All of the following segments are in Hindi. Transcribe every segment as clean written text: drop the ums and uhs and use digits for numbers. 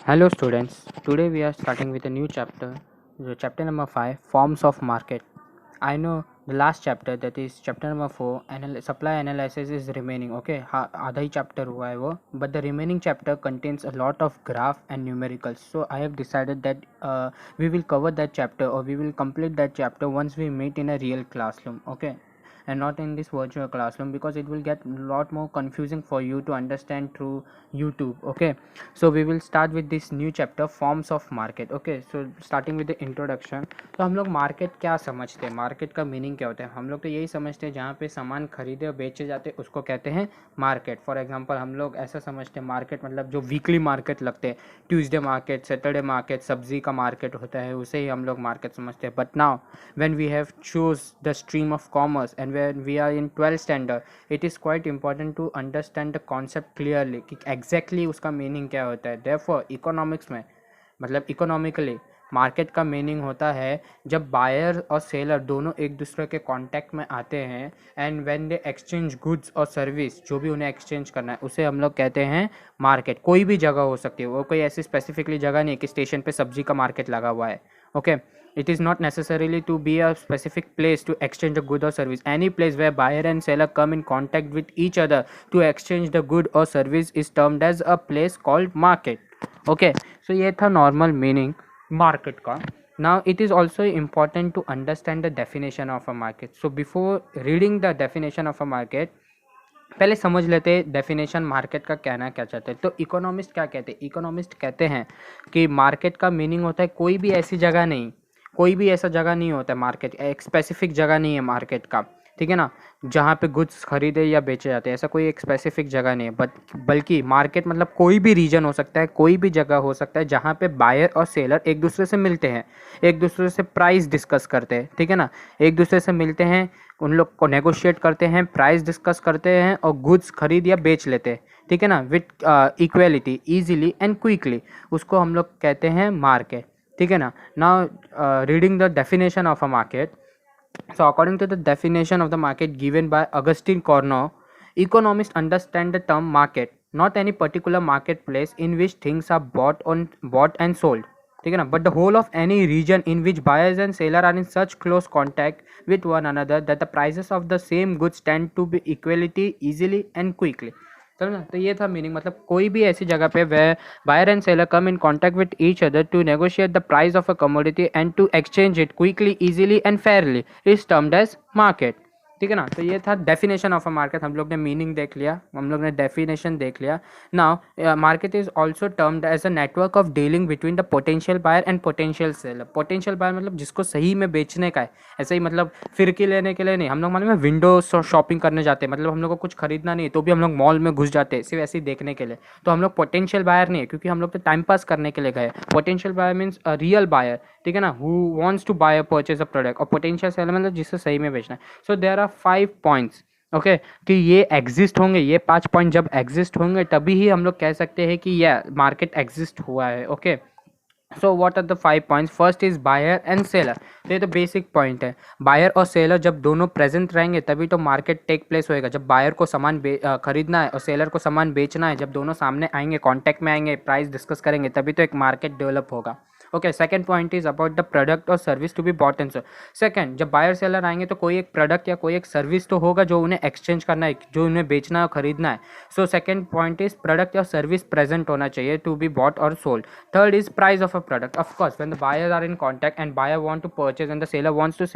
Hello students, today we are starting with a new chapter, the chapter number 5, Forms of Market. I know the last chapter, that is chapter number 4, supply analysis is remaining, okay, आधा ही chapter हुआ है वो, but the remaining chapter contains a lot of graph and numericals, so I have decided that we will cover that chapter, or we will complete that chapter once we meet in a real classroom, okay, and not in this virtual classroom, because it will get a lot more confusing for you to understand through YouTube. Okay, so we will start with this new chapter, forms of market. Okay, so starting with the introduction. तो हम लोग मार्केट क्या समझते हैं, मार्केट का मीनिंग क्या होता है? हम लोग तो यही समझते हैं जहाँ पे सामान खरीदे और बेचे जाते हैं उसको कहते हैं मार्केट. फॉर एग्जांपल हम लोग ऐसा समझते हैं मार्केट मतलब जो वीकली मार्केट लगते हैं, ट्यूसडे मार्केट, सैटरडे मार्केट, सब्जी का मार्केट होता है, उसे ही हम लोग मार्केट समझते हैं. But now when we have choose the stream of commerce and when we are in 12th standard, it is quite important to understand the concept clearly कि एग्जैक्टली उसका मीनिंग क्या होता है. देयरफॉर इकोनॉमिक्स में मतलब इकोनॉमिकली मार्केट का मीनिंग होता है जब बायर और सेलर दोनों एक दूसरे के कांटेक्ट में आते हैं and when they exchange goods और सर्विस, जो भी उन्हें एक्सचेंज करना है उसे हम लोग कहते हैं मार्केट. कोई भी जगह हो सकती है, वो कोई ऐसी स्पेसिफिकली जगह नहीं है कि स्टेशन पे सब्जी का मार्केट लगा हुआ है. Okay, it is not necessarily to be a specific place to exchange a good or service. Any place where buyer and seller come in contact with each other to exchange the good or service is termed as a place called market. Okay, so ये था normal meaning market का. Now it is also important to understand the definition of a market. So before reading the definition of a market, पहले समझ लेते हैं डेफिनेशन मार्केट का कहना क्या चाहते हैं. तो इकोनॉमिस्ट क्या कहते हैं? इकोनॉमिस्ट कहते हैं कि मार्केट का मीनिंग होता है कोई भी ऐसी जगह नहीं, कोई भी ऐसा जगह नहीं होता है मार्केट, एक स्पेसिफिक जगह नहीं है मार्केट का, ठीक है ना, जहाँ पे गुड्स खरीदे या बेचे जाते हैं, ऐसा कोई एक स्पेसिफिक जगह नहीं है. बल्कि मार्केट मतलब कोई भी रीजन हो सकता है, कोई भी जगह हो सकता है जहाँ पे बायर और सेलर एक दूसरे से मिलते हैं, एक दूसरे से प्राइस डिस्कस करते हैं, ठीक है ना, एक दूसरे से मिलते हैं, उन लोग को नेगोशिएट करते हैं, प्राइस डिस्कस करते हैं और गुड्स खरीद या बेच लेते हैं, ठीक है ना, with equality, easily and quickly. उसको हम लोग कहते हैं मार्केट, ठीक है ना. Now reading the definition of a market. So according to the definition of the market given by Augustine Corno, economists understand the term market, not any particular marketplace in which things are bought and sold. ठीक है ना, but the whole of any region in which buyers and sellers are in such close contact with one another that the prices of the same goods tend to be equality easily and quickly. चलो ना, तो ये था मीनिंग. मतलब कोई भी ऐसी जगह पे वे buyer and seller come in contact with each other to negotiate the price of a commodity and to exchange it quickly, easily and fairly is termed as market. ठीक है ना, तो ये था डेफिनेशन ऑफ अ मार्केट. हम लोग ने मीनिंग देख लिया, हम लोग ने डेफिनेशन देख लिया. Now market is also termed as a network of dealing between the potential buyer and potential seller. Potential buyer मतलब जिसको सही में बेचने का है, ऐसे ही मतलब फिरकी लेने के लिए नहीं. हम लोग मालूम है विंडो शॉपिंग करने जाते हैं, मतलब हम लोग को कुछ खरीदना नहीं है तो भी हम लोग मॉल में घुस जाते हैं सिर्फ ऐसे ही देखने के लिए. तो हम लोग पोटेंशियल बायर नहीं है, क्योंकि हम लोग तो टाइम पास करने के लिए गए. Potential buyer means a real buyer, ठीक है ना, who wants to buy purchase a product. और पोटेंशियल सेलर मतलब जिससे सही में बेचना है. So there are 5 points, okay, कि ये एग्जिस्ट होंगे, ये 5 पॉइंट जब एग्जिस्ट होंगे तभी ही हम लोग कह सकते हैं कि यह मार्केट एग्जिस्ट हुआ है. Okay, so what are the 5 points? First is buyer and seller. तो ये तो बेसिक पॉइंट है. बायर और सेलर जब दोनों प्रेजेंट रहेंगे तभी तो मार्केट टेक प्लेस होएगा. जब बायर को सामान खरीदना है और सेलर को सामान बेचना है, जब दोनों सामने आएंगे, कांटेक्ट में आएंगे, प्राइस डिस्कस करेंगे, तभी तो एक मार्केट डेवलप होगा. Okay, second point is about the product और service to be bought and sold. Second, जब बायर सेलर आएंगे तो कोई एक प्रोडक्ट या कोई एक सर्विस तो होगा जो उन्हें एक्सचेंज करना है, जो उन्हें बेचना है और खरीदना है. So second point is product या सर्विस प्रेजेंट होना चाहिए टू बी बॉट और sold. Third is price of a product. Of course, when the buyers are in contact and buyer want to purchase and the seller wants to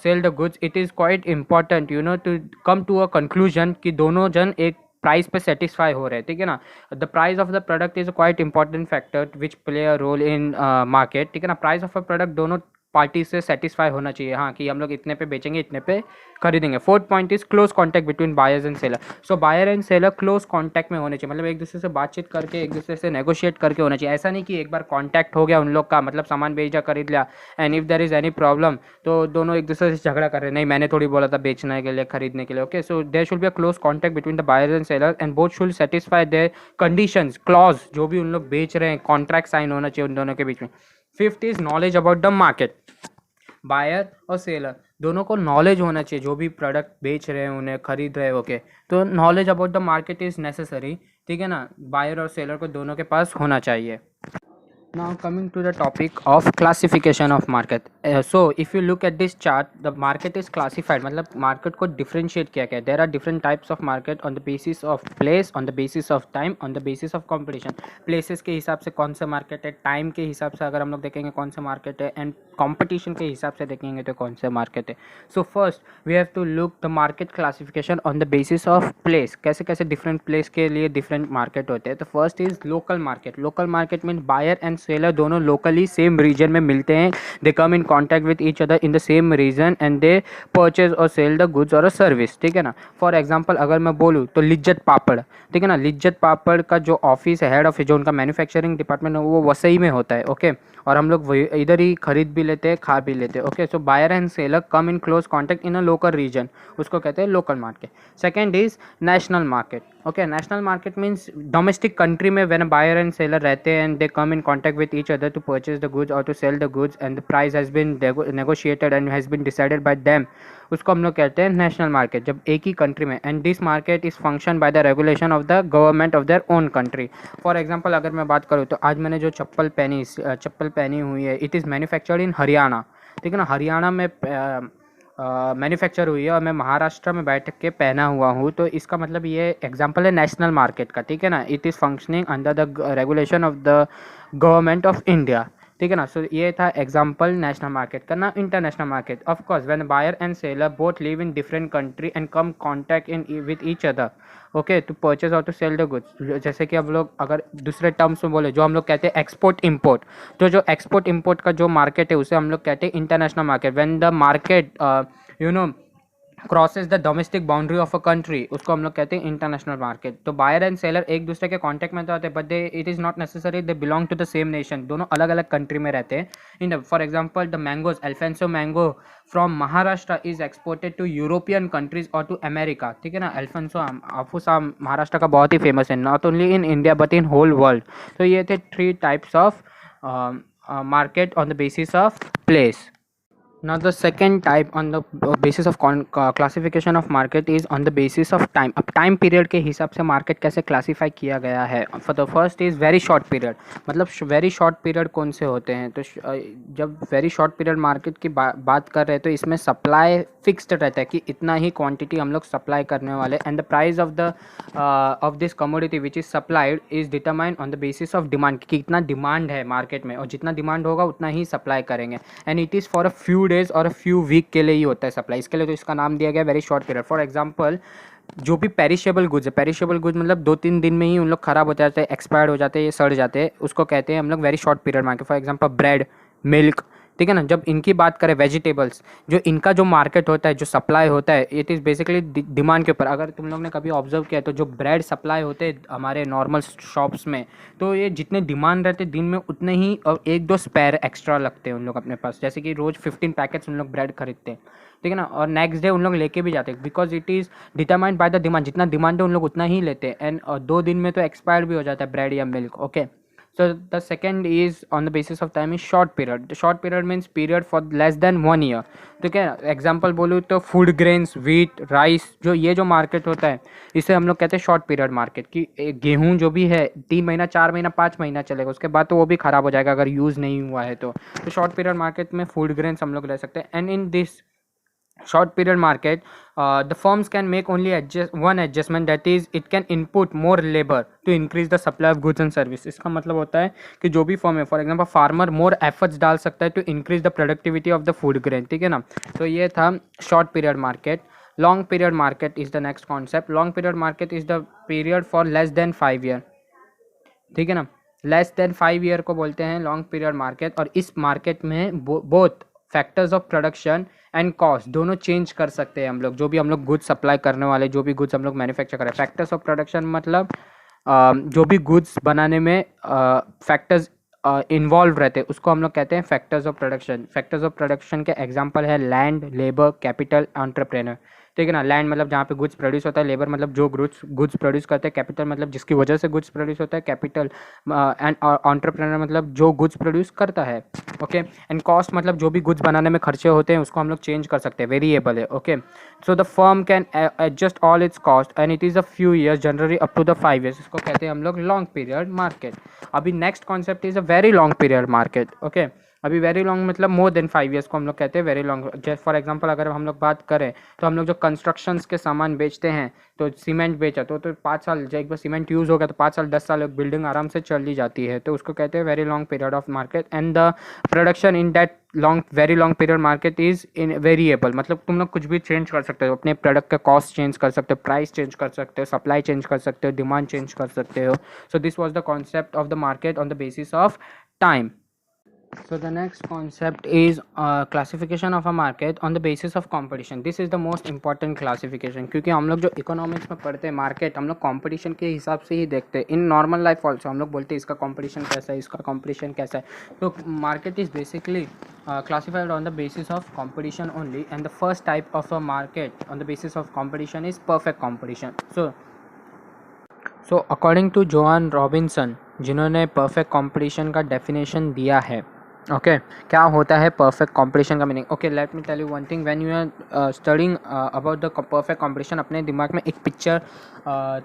sell the goods, it is quite important, you know, to come to a conclusion कि दोनों जन एक प्राइस पे सेटिस्फाई हो रहे हैं. ठीक है ना, the price of the product is quite important factor which play a role in market. ठीक है ना, प्राइस ऑफ अ प्रोडक्ट दोनों पार्टी से सेटिस्फाई होना चाहिए, हाँ, कि हम लोग इतने पे बेचेंगे, इतने पे खरीदेंगे. Fourth point is close contact between buyers and seller. So buyer and seller close contact में होने चाहिए, मतलब एक दूसरे से बातचीत करके, एक दूसरे से नेगोशिएट करके होना चाहिए. ऐसा नहीं कि एक बार कॉन्टैक्ट हो गया उन लोग का, मतलब सामान बेचा, खरीद लिया, and if there is any problem तो दोनों एक दूसरे से झगड़ा कर रहे हैं, नहीं मैंने थोड़ी बोला था बेचने के लिए, खरीदने के लिए. Okay, so there should be a close contact between the buyers and seller and both should satisfy their conditions, clause, जो भी उन लोग बेच रहे हैं, कॉन्ट्रैक्ट साइन होना चाहिए उन दोनों के बीच में. Fifth is knowledge about the market. Buyer और सेलर दोनों को नॉलेज होना चाहिए, जो भी प्रोडक्ट बेच रहे हैं उन्हें खरीद रहे हो, ओके, तो knowledge about the market is necessary, ठीक है ना, बायर और सेलर को दोनों के पास होना चाहिए। Now coming to the topic of classification of market. So if you look at this chart, the market is classified. मतलब market को differentiate किया गया है. There are different types of market on the basis of place, on the basis of time, on the basis of competition. Places के हिसाब से कौन सा market है, time के हिसाब से अगर हम लोग देखेंगे कौन सा market है, and competition के हिसाब से देखेंगे तो कौन सा market है. So first we have to look the market classification on the basis of place. कैसे कैसे different place के लिए different market होते हैं. तो first is local market. Local market means buyer and seller दोनों लोकली सेम रीजन में मिलते हैं. They come in contact with each other in the same region and they purchase और सेल द गुड्स और अ सर्विस, ठीक है ना. फॉर एग्जांपल अगर मैं बोलूँ तो लिज्जत पापड़, ठीक है ना, लिज्जत पापड़ का जो ऑफिस है, हेड ऑफिस, जो उनका मैन्युफैक्चरिंग डिपार्टमेंट है वो वसई में होता है, ओके, और हम लोग इधर ही खरीद भी लेते हैं, खा भी लेते हैं, okay. So buyer and seller come in close contact in a local region, उसको कहते हैं local market. Second is national market. Okay, national market means domestic country में व्हेन बायर एंड सेलर रहते हैं and they come in contact with each other to purchase the goods or to sell the goods and the price has been negotiated and has been decided by them, उसको हम लोग कहते हैं नेशनल मार्केट. जब एक ही कंट्री में, and this market is function by the regulation of the government of their own country. For example अगर मैं बात करूँ तो आज मैंने जो चप्पल पहनी हुई है, it is manufactured in Haryana, ठीक है ना, हरियाणा में मैन्युफैक्चर हुई है और मैं महाराष्ट्र में बैठ के पहना हुआ हूँ, तो इसका मतलब ये एग्जांपल है नेशनल मार्केट का, ठीक है ना. It is functioning under the regulation of the government of India, ठीक है ना. सो ये था एग्जांपल नेशनल मार्केट का. ना international market, of course when buyer and seller both live in different country and come contact in with each other, okay, to purchase और टू सेल द गुड्स. जैसे कि अब लोग अगर दूसरे टर्म्स में बोले, जो हम लोग कहते हैं एक्सपोर्ट इम्पोर्ट, तो जो एक्सपोर्ट इम्पोर्ट का जो मार्केट है उसे हम लोग कहते हैं international market. When the market crosses the domestic boundary of a country, उसको हम लोग कहते हैं इंटरनेशनल मार्केट. तो बायर एंड सेलर एक दूसरे के कांटेक्ट में तो आते हैं, but they it is not necessary they belong to the same nation. दोनों अलग अलग कंट्री में रहते हैं. In the for example the mangoes, Alphonso mango from Maharashtra is exported to European countries और टू अमेरिका, ठीक है ना. अल्फेंसो हाफूस आम महाराष्ट्र का बहुत ही फेमस है, not only in India but in whole world. तो ये थे 3 types of market on the basis of place. Now the second type on the basis of classification of market is on the basis of time. अब टाइम पीरियड के हिसाब से मार्केट कैसे क्लासीफाई किया गया है. For the first is very short period. मतलब वेरी शॉर्ट पीरियड कौन से होते हैं, तो जब वेरी शॉर्ट पीरियड मार्केट की बात कर रहे हैं तो इसमें सप्लाई फिक्स्ड रहता है कि इतना ही क्वांटिटी हम लोग सप्लाई करने वाले, and the price of this commodity which is supplied is determined on the basis of demand, कि कितना डिमांड है मार्केट में और जितना डिमांड होगा उतना ही सप्लाई करेंगे. And it is for a few days और अ फ्यू वीक के लिए ही होता है सप्लाई. इसके लिए तो इसका नाम दिया गया very short period. For example जो भी पेरिशेबल गुड्स है, पेरिशेबल गुड्स मतलब 2-3 दिन में ही उन लोग ख़राब हो जाते हैं, एक्सपायर्ड हो जाते हैं, ये सड़ जाते हैं, उसको कहते हैं हम लोग very short period market. For example bread, milk, ठीक है ना. जब इनकी बात करें वेजिटेबल्स, जो इनका जो मार्केट होता है, जो सप्लाई होता है, इट इज़ बेसिकली डिमांड के ऊपर. अगर तुम लोग ने कभी ऑब्जर्व किया तो जो ब्रेड सप्लाई होते हैं हमारे नॉर्मल शॉप्स में, तो ये जितने डिमांड रहते दिन में उतने ही और 1-2 स्पेयर एक्स्ट्रा लगते हैं उन लोग अपने पास. जैसे कि रोज़ 15 पैकेट्स उन लोग ब्रेड खरीदते हैं, ठीक है ना, और नेक्स्ट डे उन लोग लेके भी जाते हैं, because it is determined by the demand. जितना डिमांड है उन लोग उतना ही लेते हैं, एंड 2 दिन में तो एक्सपायर्ड भी हो जाता है ब्रेड या milk, okay. So the second is on the basis of time is short period. The short period means period for less than 1 year. तो क्या एग्जांपल बोलूँ तो फूड ग्रेन्स, व्हीट, राइस, जो ये जो मार्केट होता है इसे हम लोग कहते हैं शॉर्ट पीरियड मार्केट. कि गेहूँ जो भी है 3 महीना, 4 महीना, 5 महीना चलेगा, उसके बाद तो वो भी ख़राब हो जाएगा अगर यूज़ नहीं हुआ है. तो शॉर्ट पीरियड मार्केट में फूड ग्रेन्स हम लोग ले सकते हैं. And in this short period market the firms can make only one adjustment, that is it can input more labor to increase the supply of goods and services. इसका मतलब होता है कि जो भी फर्म है, for example farmer more efforts डाल सकता है to increase the productivity of the food grain, ठीक है ना. तो ये था short period market. Long period market is the next concept. Long period market is the period for less than 5 year, ठीक है ना. लेस देन 5 ईयर को बोलते हैं लॉन्ग पीरियड मार्केट. और इस मार्केट में both factors of production and cost दोनों चेंज कर सकते हैं हम लोग. जो भी हम लोग गुड्स सप्लाई करने वाले, जो भी गुड्स हम लोग मैन्युफैक्चर करें, फैक्टर्स ऑफ प्रोडक्शन मतलब जो भी गुड्स बनाने में फैक्टर्स इन्वॉल्व रहते हैं उसको हम लोग कहते हैं factors of production. Factors of production के एग्जांपल है लैंड, लेबर, कैपिटल, एंटरप्रेन्योर, ठीक है ना। लैंड मतलब जहाँ पे गुड्स प्रोड्यूस होता है, लेबर मतलब जो गुड्स प्रोड्यूस करते हैं, कैपिटल मतलब जिसकी वजह से गुड्स प्रोड्यूस होता है, कैपिटल एंड एंटरप्रेन्योर मतलब जो गुड्स प्रोड्यूस करता है, ओके। एंड कॉस्ट मतलब जो भी गुड्स बनाने में खर्चे होते हैं उसको हम लोग चेंज कर सकते हैं, वेरिएबल है, okay. So the firm can adjust all its cost and it is a few years, generally up to the 5 years, इसको कहते हैं हम लोग लॉन्ग पीरियड मार्केट। अभी next concept is a very long period market, okay. अभी वेरी लॉन्ग मतलब मोर देन 5 years को हम लोग कहते हैं वेरी लॉन्ग। जैसे फॉर एग्जांपल अगर हम लोग बात करें तो हम लोग जो कंस्ट्रक्शंस के सामान बेचते हैं, तो सीमेंट बेचा तो 5 साल, जब एक बार सीमेंट यूज़ हो गया तो 5 साल 10 साल बिल्डिंग आराम से चली जाती है, तो उसको कहते हैं very long period of market. And the production in that very long period market is in variable, मतलब तुम लोग कुछ भी चेंज कर सकते हो, अपने प्रोडक्ट का कॉस्ट चेंज कर सकते हो, प्राइस चेंज कर सकते हो, सप्लाई चेंज कर सकते हो, डिमांड चेंज कर सकते हो। So this was the concept of the market on the basis of time. So the next concept is classification of a market on the basis of competition. This is the most important classification, क्योंकि हम लोग जो इकोनॉमिक्स में पढ़ते हैं मार्केट, हम लोग कंपटीशन के हिसाब से ही देखते हैं। इन नॉर्मल लाइफ ऑल्सो हम लोग बोलते हैं इसका कंपटीशन कैसा है, इसका कंपटीशन कैसा है। तो market is basically classified on the basis of competition only, and the first type of a market on the basis of competition is perfect competition. So according to Joan Robinson, जिन्होंने परफेक्ट कंपटीशन का डेफिनेशन दिया है, ओके क्या होता है परफेक्ट कंपटीशन का meaning. Okay let me tell you one thing, when you are studying about the perfect competition, अपने दिमाग में एक पिक्चर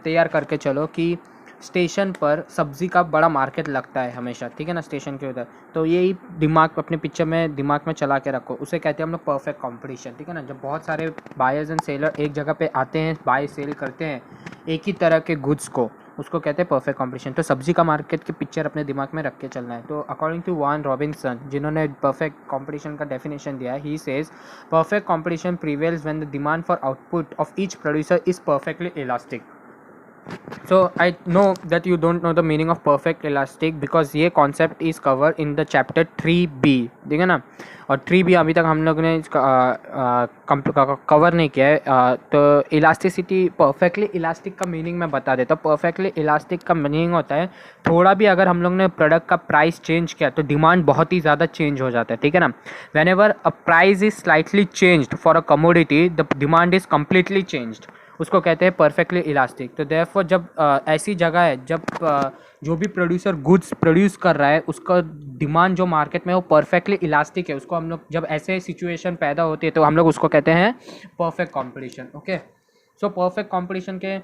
तैयार करके चलो कि स्टेशन पर सब्ज़ी का बड़ा मार्केट लगता है हमेशा, ठीक है ना, स्टेशन के उधर। तो यही अपने पिक्चर में दिमाग में चला के रखो, उसे कहते हैं हम लोग परफेक्ट कंपटीशन, ठीक है ना। जब बहुत सारे बायर्स एंड सेलर एक जगह पे आते हैं, बाय सेल करते हैं एक ही तरह के गुड्स को, उसको कहते हैं परफेक्ट कंपटीशन। तो सब्जी का मार्केट की पिक्चर अपने दिमाग में रख के चलना है। तो अकॉर्डिंग टू जोआन रॉबिन्सन, जिन्होंने परफेक्ट कंपटीशन का डेफिनेशन दिया है, he says perfect competition prevails when the demand for output of each producer is perfectly elastic. So I know that you don't know the meaning of perfect elastic because ये concept is covered in the chapter 3B, ठीक है ना। और 3B अभी तक हम लोग ने इसका कवर नहीं किया है। तो इलास्टिसिटी, परफेक्टली इलास्टिक का मीनिंग मैं बता देता हूँ। परफेक्टली इलास्टिक का मीनिंग होता है थोड़ा भी अगर हम लोग ने प्रोडक्ट का प्राइस चेंज किया तो डिमांड बहुत ही ज़्यादा चेंज हो जाता है, ठीक है ना। When ever a price is slightly changed for a commodity, the demand is completely changed, उसको कहते हैं परफेक्टली इलास्टिक। तो देयरफॉर जब ऐसी जगह है जब जो भी प्रोड्यूसर गुड्स प्रोड्यूस कर रहा है उसका डिमांड जो मार्केट में वो परफेक्टली इलास्टिक है, उसको हम लोग जब ऐसे सिचुएशन पैदा होती है तो हम लोग उसको कहते हैं perfect competition, okay. So perfect competition के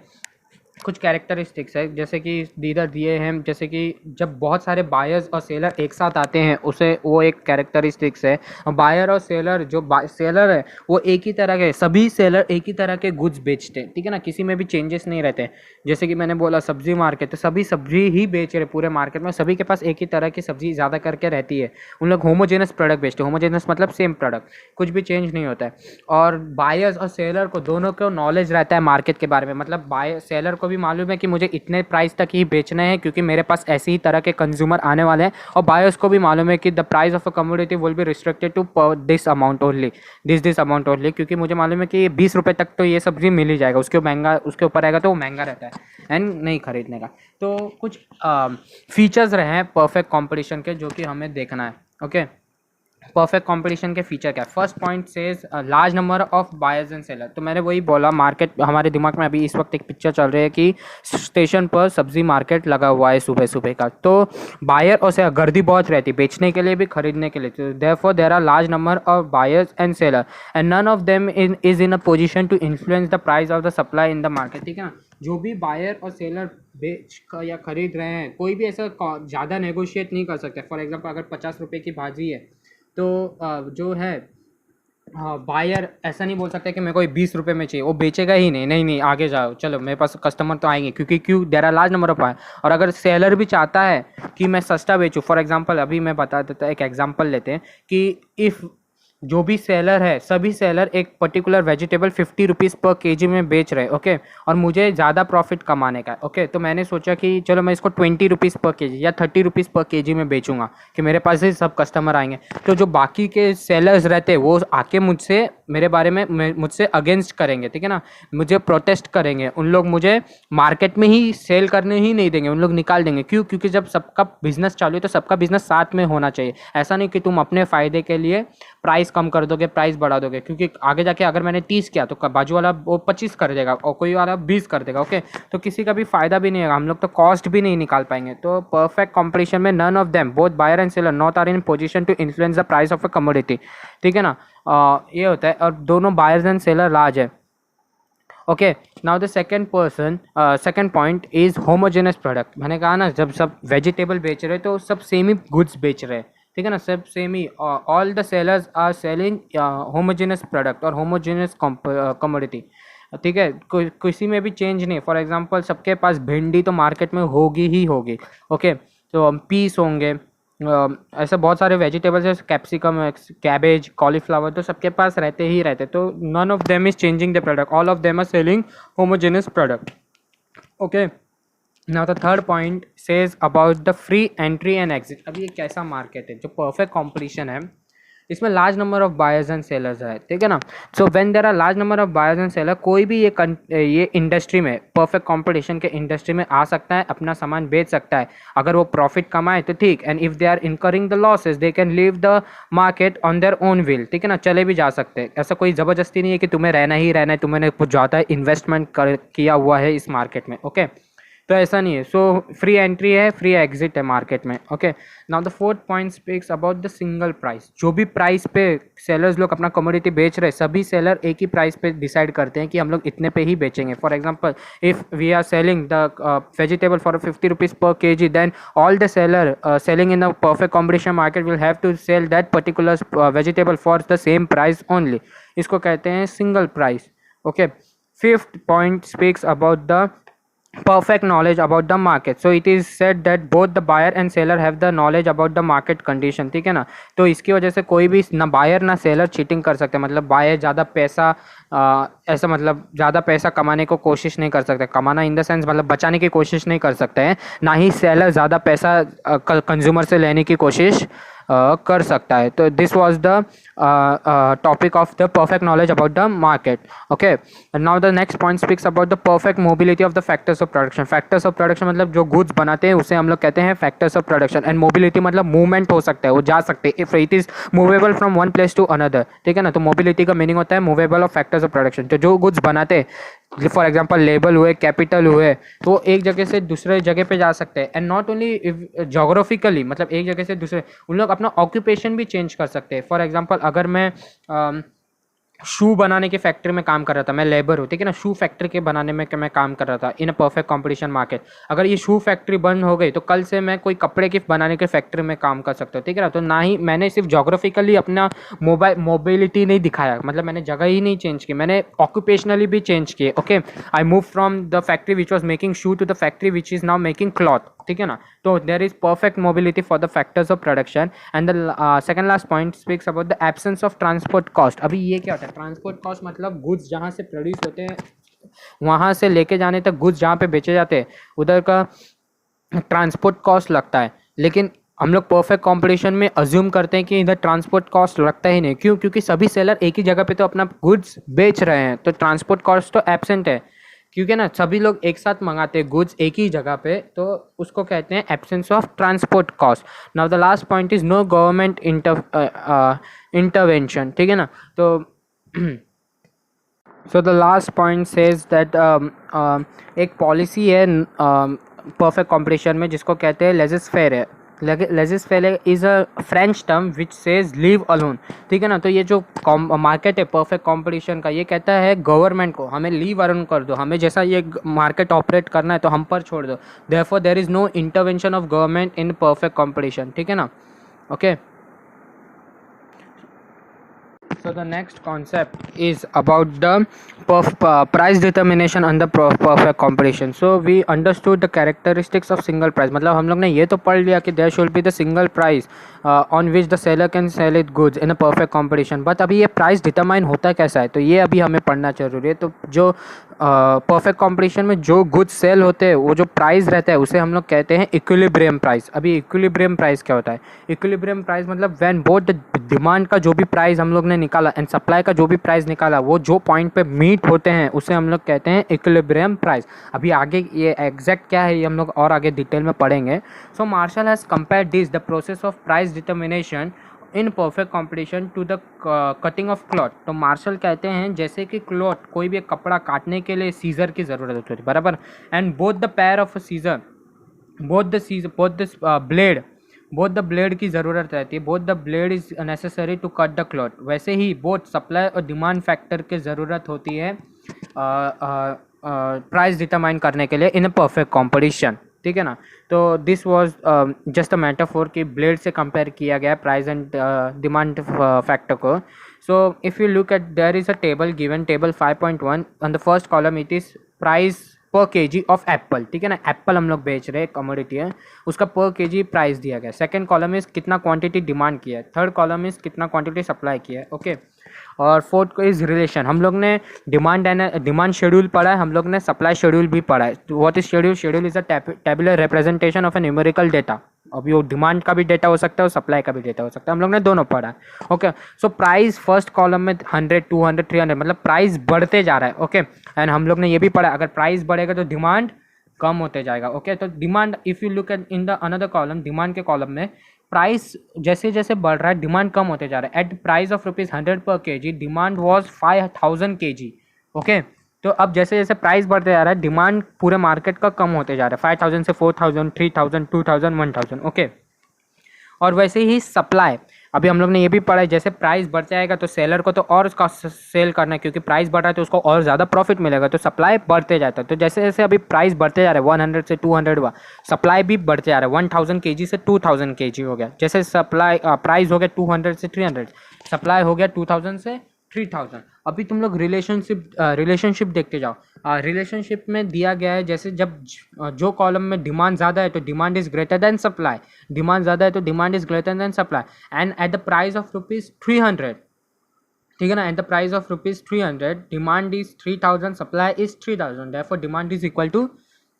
कुछ कैरेक्टरिस्टिक्स है, जैसे कि इधर दिए हैं, जैसे कि जब बहुत सारे बायर्स और सेलर एक साथ आते हैं उसे, वो एक कैरेक्टरिस्टिक्स है। बायर और सेलर, जो सेलर है वो एक ही तरह के, सभी सेलर एक ही तरह के गुड्स बेचते हैं, ठीक है ना, किसी में भी चेंजेस नहीं रहते। जैसे कि मैंने बोला सब्जी मार्केट, तो सभी सब्जी ही बेच रहे पूरे मार्केट में, सभी के पास एक ही तरह की सब्जी ज़्यादा करके रहती है। उन लोग होमोजेनस प्रोडक्ट बेचते हैं, होमोजेनस मतलब सेम प्रोडक्ट, कुछ भी चेंज नहीं होता है। और बायर्स और सेलर को दोनों को नॉलेज रहता है मार्केट के बारे में, मतलब सेलर को भी मालूम है कि मुझे इतने प्राइस तक ही बेचना है क्योंकि मेरे पास ऐसे ही तरह के कंज्यूमर आने वाले हैं, और बायर्स को भी मालूम है कि the price of a commodity will be restricted to this amount only, this amount only, क्योंकि मुझे मालूम है कि 20 रुपये तक तो ये सब्जी मिल ही जाएगा, उसके ऊपर आएगा तो वो महंगा रहता है एंड नहीं खरीदने का। तो कुछ फीचर्स रहे हैं परफेक्ट कॉम्पिटिशन के जो कि हमें देखना है, ओके। परफेक्ट कंपटीशन के फीचर क्या है। First point says large number of buyers and seller. तो मैंने वही बोला, मार्केट हमारे दिमाग में अभी इस वक्त एक पिक्चर चल रही है कि स्टेशन पर सब्जी मार्केट लगा हुआ है सुबह सुबह का, तो बायर और सेलर गर्दी बहुत रहती है बेचने के लिए भी खरीदने के लिए। तो therefore there are large number of buyers and seller and none of them is in a position to influence the price of the supply in the market, ठीक है ना। जो भी बायर और सेलर बेच या खरीद रहे हैं, कोई भी ऐसा ज़्यादा नेगोशिएट नहीं कर सकते। फॉर एग्जाम्पल अगर 50 रुपये की भाजी है तो जो है बायर ऐसा नहीं बोल सकता कि मेरे को 20 रुपये में चाहिए, वो बेचेगा ही नहीं, नहीं आगे जाओ, चलो मेरे पास कस्टमर तो आएंगे, क्योंकि there are large number of buyer. और अगर सेलर भी चाहता है कि मैं सस्ता बेचूँ, फॉर एग्जांपल अभी मैं बता देता हूँ, एक एग्जांपल लेते हैं कि इफ़ जो भी सेलर है, सभी सेलर एक पर्टिकुलर वेजिटेबल 50 रुपीज़ पर केजी में बेच रहे, ओके, और मुझे ज़्यादा प्रॉफिट कमाने का है, ओके। तो मैंने सोचा कि चलो मैं इसको 20 रुपीज़ पर केजी या 30 रुपीज़ पर केजी में बेचूंगा कि मेरे पास ही सब कस्टमर आएंगे। तो जो बाकी के सेलर्स रहते हैं वो आके मुझसे, मेरे बारे में मुझसे अगेंस्ट करेंगे, ठीक है ना, मुझे प्रोटेस्ट करेंगे। उन लोग मुझे मार्केट में ही सेल करने ही नहीं देंगे, उन लोग निकाल देंगे। क्यों? क्योंकि जब सबका बिजनेस चालू है तो सबका बिजनेस साथ में होना चाहिए। ऐसा नहीं कि तुम अपने फ़ायदे के लिए प्राइस कम कर दोगे, प्राइस बढ़ा दोगे, क्योंकि आगे जाके अगर मैंने 30 किया तो बाजू वाला वो 25 कर देगा और कोई वाला 20 कर देगा। ओके, तो किसी का भी फायदा भी नहीं है, हम लोग तो कॉस्ट भी नहीं निकाल पाएंगे। तो परफेक्ट कॉम्पिटिशन में none of them both buyer and seller not are in position to influence the price of a commodity. ठीक है ना, ये होता है, और दोनों बायर्स एंड सेलर लार्ज है। Okay, now the second point is homogenous product. मैंने कहा ना, जब सब वेजिटेबल बेच रहे तो सब सेम ही गुड्स बेच रहे हैं, ठीक है ना, सब सेम ही, all the sellers are selling homogenous product और होमोजेनस कमोडिटी। ठीक है, किसी में भी चेंज नहीं। फॉर एग्जांपल सबके पास भिंडी तो मार्केट में होगी ही होगी। ओके, तो पीस होंगे, ऐसे बहुत सारे वेजिटेबल्स है, कैप्सिकम, कैबेज, कॉलीफ्लावर, तो सबके पास रहते ही रहते। तो none of them is changing the product, all of them are selling homogenous product. Okay, now the third point says about the free entry and exit. अब ये कैसा मार्केट है जो परफेक्ट कॉम्पिटिशन है, इसमें large number of buyers and sellers है, ठीक है ना। So when there are large number of buyers and seller, कोई भी ये इंडस्ट्री में, परफेक्ट कंपटीशन के इंडस्ट्री में आ सकता है, अपना सामान बेच सकता है। अगर वो प्रॉफिट कमाए तो ठीक, and if they are incurring the losses they can leave the market on their own will. ठीक है ना, चले भी जा सकते हैं, ऐसा कोई ज़बरदस्ती नहीं है कि तुम्हें रहना ही रहना है, तुमने कुछ ज़्यादा इन्वेस्टमेंट किया हुआ है इस मार्केट में। ओके, तो ऐसा नहीं है। सो फ्री एंट्री है, फ्री एग्जिट है मार्केट में। Okay, now the fourth point speaks about the single price. जो भी प्राइस पे सेलर्स लोग अपना कमोडिटी बेच रहे हैं, सभी सेलर एक ही प्राइस पे डिसाइड करते हैं कि हम लोग इतने पे ही बेचेंगे। For example, if we are selling the vegetable for 50 rupees per kg, then all the seller selling in the perfect competition market will have to sell that particular vegetable for the same price only. इसको कहते हैं single price. Okay, fifth point speaks about the perfect knowledge about the market. So it is said that both the buyer and seller have the knowledge about the market condition। ठीक है ना, तो इसकी वजह से कोई भी ना बायर ना सेलर चीटिंग कर सकते हैं। मतलब बायर ज़्यादा पैसा ऐसा मतलब ज़्यादा पैसा कमाने को कोशिश नहीं कर सकते, कमाना इन द सेंस मतलब बचाने की कोशिश नहीं कर सकते हैं, ना ही सेलर ज़्यादा पैसा कंज्यूमर से लेने की कोशिश कर सकता है। तो this was the topic of the perfect knowledge about the market. Okay, now the next point speaks about the perfect mobility of the factors of production. Factors of production मतलब जो गुड्स बनाते हैं उसे हम लोग कहते हैं factors of production, and mobility मतलब मूवमेंट हो सकता है, वो जा सकते हैं, if it is movable from one place to another. ठीक है ना, तो मोबिलिटी का मीनिंग होता है movable of factors of production. तो जो गुड्स बनाते हैं, फॉर एग्जाम्पल लेबल हुए, कैपिटल हुए, तो एक जगह से दूसरे जगह पे जा सकते हैं। एंड नॉट ओनली जोग्राफिकली, मतलब एक जगह से दूसरे, उन लोग अपना ऑक्यूपेशन भी चेंज कर सकते हैं। फॉर एग्जाम्पल, अगर मैं शू बनाने की फैक्ट्री में काम कर रहा था, मैं लेबर हूँ, ठीक है ना, शू फैक्ट्री के बनाने में मैं काम कर रहा था इन अ परफेक्ट कंपटीशन मार्केट। अगर ये शू फैक्ट्री बंद हो गई तो कल से मैं कोई कपड़े की बनाने के फैक्ट्री में काम कर सकता हूँ। ठीक है ना, तो ना ही मैंने सिर्फ जोग्राफिकली अपना मोबिलिटी नहीं दिखाया, मतलब मैंने जगह ही नहीं चेंज की, मैंने ऑक्यूपेशनली भी चेंज किए। Okay, I move from the factory which was making shoe to the factory which is now making cloth. ठीक है ना, तो there is perfect mobility for the factors of production. And the second last point speaks about the absence of transport cost. अभी ये क्या होता है, ट्रांसपोर्ट कॉस्ट मतलब गुड्स जहाँ से प्रोड्यूस होते हैं वहाँ से लेके जाने तक, गुड्स जहाँ पे बेचे जाते हैं उधर का ट्रांसपोर्ट कॉस्ट लगता है। लेकिन हम लोग परफेक्ट कंपटीशन में अज्यूम करते हैं कि इधर ट्रांसपोर्ट कॉस्ट लगता ही नहीं। क्यों? क्योंकि सभी सेलर एक ही जगह पे तो अपना गुड्स बेच रहे हैं, तो ट्रांसपोर्ट कॉस्ट तो एब्सेंट है, क्योंकि ना सभी लोग एक साथ मंगाते हैं गुड्स एक ही जगह पे, तो उसको कहते हैं absence of transport cost. Now the last point is no government intervention. ठीक है ना, तो so the last point says that एक पॉलिसी है परफेक्ट कंपटीशन में जिसको कहते हैं लेजिस्फेयर है। Laissez faire is a French term which says leave alone. ठीक है ना, तो ये जो मार्केट है परफेक्ट कंपटीशन का, ये कहता है गवर्नमेंट को हमें लीव अलोन कर दो, हमें जैसा ये मार्केट ऑपरेट करना है तो हम पर छोड़ दो। Therefore there is no intervention of government in perfect competition. ठीक है ना, okay. So the next concept is about the price determination under perfect competition. So we understood the characteristics of single price. मतलब हम लोग ने ये तो पढ़ लिया कि there should be the single price on which the seller can sell it goods in a perfect competition. But अभी ये price determine होता कैसा है, तो ये अभी हमें पढ़ना जरूरी है। तो जो परफेक्ट कंपटीशन में जो गुड्स सेल होते हैं वो जो प्राइस रहता है उसे हम लोग कहते हैं इक्विलिब्रियम प्राइस। अभी इक्विलिब्रियम प्राइस क्या होता है? इक्विलिब्रियम प्राइस मतलब व्हेन बोथ डिमांड का जो भी प्राइस हम लोग ने निकाला एंड सप्लाई का जो भी प्राइस निकाला वो जो पॉइंट पे मीट होते हैं उसे हम लोग कहते हैं इक्विलिब्रियम प्राइस। अभी आगे ये एग्जैक्ट क्या है ये हम लोग और आगे डिटेल में पढ़ेंगे। So Marshall has compared this the process of price determination in perfect competition to the cutting of cloth. तो मार्शल कहते हैं जैसे कि क्लॉथ कोई भी कपड़ा काटने के लिए सीजर की ज़रूरत होती है, बराबर। And both the pair of scissor, both the blade की ज़रूरत रहती है, both the blade is necessary to cut the cloth. वैसे ही बोथ सप्लाई और डिमांड फैक्टर की ज़रूरत होती है प्राइस डिटरमाइन करने के लिए इन अ परफेक्ट कॉम्पिटिशन, ठीक है ना। तो this was just a metaphor कि ब्लेड से कंपेयर किया गया प्राइस एंड डिमांड फैक्टर को। So if you look at there is a table given, table 5.1 on the first column it is price पर केजी ऑफ एप्पल, ठीक है ना। एप्पल हम लोग बेच रहे हैं, कमोडिटी है, उसका पर केजी प्राइस दिया गया। सेकंड कॉलम इज कितना क्वांटिटी डिमांड किया है, थर्ड कॉलम इज कितना क्वांटिटी सप्लाई किया है, ओके। और फोर्थ को इज रिलेशन। हम लोग ने डिमांड शेड्यूल पढ़ा है, हम लोग ने सप्लाई शेड्यूल भी पढ़ा है। What is schedule? Schedule is a tabular representation of A numerical data. अभी वो डिमांड का भी डेटा हो सकता है और सप्लाई का भी डेटा हो सकता है, हम लोग ने दोनों पढ़ा है, okay. So price first column में 100, 200, 300 मतलब प्राइस बढ़ते जा रहा है, ओके। एंड हम लोग ने ये भी पढ़ा अगर प्राइस बढ़ेगा तो डिमांड कम होते जाएगा, ओके। तो demand if you look at in the another column, demand के कॉलम में प्राइस जैसे जैसे बढ़ रहा है डिमांड कम होते जा रहा है। एट प्राइस ऑफ ₹100 पर KG demand was 5000 KG, okay. तो अब जैसे जैसे प्राइस बढ़ते जा रहा है डिमांड पूरे मार्केट का कम होते जा रहा है, 5000 से 4000, 3000, 2000, 1000, ओके। और वैसे ही सप्लाई, अभी हम लोग ने ये भी पढ़ा है जैसे प्राइस बढ़ते जाएगा तो सेलर को तो और उसका सेल करना है, क्योंकि प्राइस बढ़ रहा है तो उसको और ज़्यादा प्रॉफिट मिलेगा, तो सप्लाई बढ़ते जाता है। तो जैसे जैसे अभी प्राइस बढ़ते जा रहा है 100 से 200 हुआ, सप्लाई भी बढ़ते जा रहा है, 1000 केजी से 2000 केजी हो गया। जैसे सप्लाई प्राइस हो गया 200 से 300, सप्लाई हो गया 2000 से 3000। अभी तुम लोग रिलेशनशिप देखते जाओ। रिलेशनशिप में दिया गया है जैसे जब जो कॉलम में डिमांड ज़्यादा है तो demand is greater than supply, demand ज़्यादा है तो demand is greater than supply. And at the price of ₹300, ठीक है ना, at the price of ₹300 demand is 3000, supply is 3000, therefore demand is equal to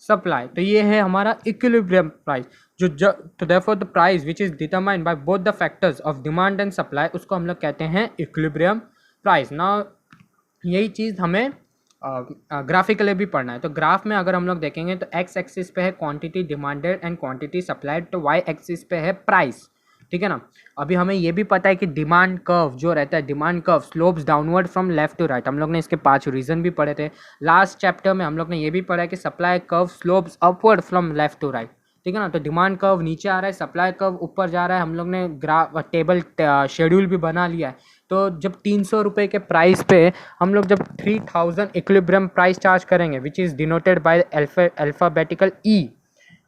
supply. तो ये है हमारा इक्विलिब्रियम प्राइस। तो therefore the price which is determined by both the factors of demand and supply, उसको हम लोग कहते हैं इक्विलिब्रियम प्राइस। ना यही चीज़ हमें ग्राफिकली भी पढ़ना है। तो ग्राफ में अगर हम लोग देखेंगे तो एक्स एक्सिस पे है quantity demanded and quantity supplied, तो वाई एक्सिस पे है प्राइस, ठीक है ना। अभी हमें ये भी पता है कि डिमांड कर्व जो रहता है, demand curve slopes downward from left to right. हम लोग ने इसके 5 रीजन भी पढ़े थे लास्ट चैप्टर में। हम लोग ने ये भी पढ़ा है कि supply curve slopes upward from left to right, ठीक है ना। तो डिमांड कर्व नीचे आ रहा है, सप्लाई कर्व ऊपर जा रहा है। हम लोग ने टेबल शेड्यूल भी बना लिया है। तो जब 300 रुपये के प्राइस पे हम लोग जब 3000 इक्विलिब्रियम प्राइस चार्ज करेंगे which is denoted by alphabetical E,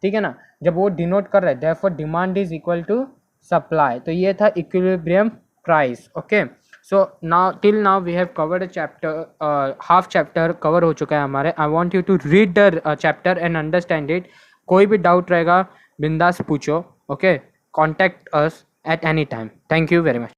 ठीक है ना, जब वो डिनोट कर रहे हैं therefore demand is equal to supply. तो ये था equilibrium price, okay. So now till now we have covered a chapter, half chapter cover हो चुका है हमारे। I want you to read the chapter and understand it. कोई भी डाउट रहेगा बिंदास पूछो, okay. Contact us at any time. Thank you very much.